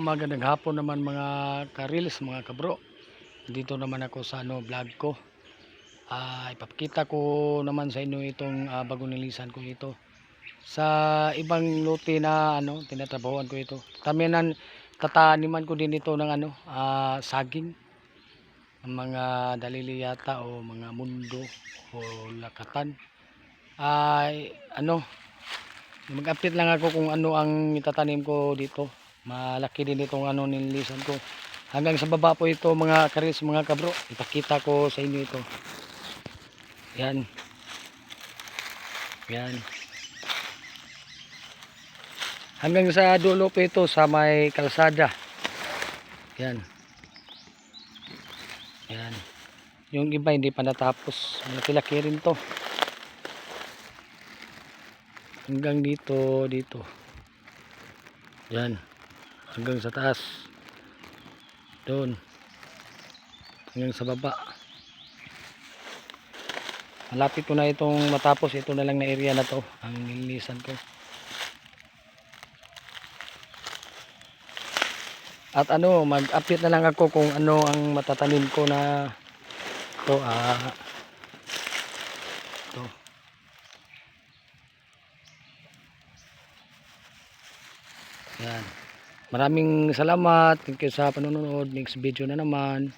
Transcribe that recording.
magandang hapon naman mga karils, mga kabro. Dito naman ako sa vlog ko. Ipapakita ko naman sa inyo itong bagong nilisan ko ito. Sa ibang lote na tinatrabahuan ko ito. Tataniman ko din ito ng saging. Ang mga dalili yata o mga mundo o lakatan. Mag-update lang ako kung ano ang itatanim ko dito. Malaki din itong nililisan ko. Hanggang sa baba po ito mga karis, mga kabro. Ipakita ko sa inyo ito. Yan. Yan. Hanggang sa dulo po ito sa may kalsada. Yan. Yan. Yung iba hindi pa natapos. Malaki-laki rin to. Hanggang dito. Yan. Hanggang sa taas. Doon. Hanggang sa baba. Malapit ko na itong matapos. Ito na lang na area na to ang nililisan ko. At mag-update na lang ako kung ano ang matatanim ko na ito. Ito. Yan. Maraming salamat. Thank you sa panonood. Next video na naman.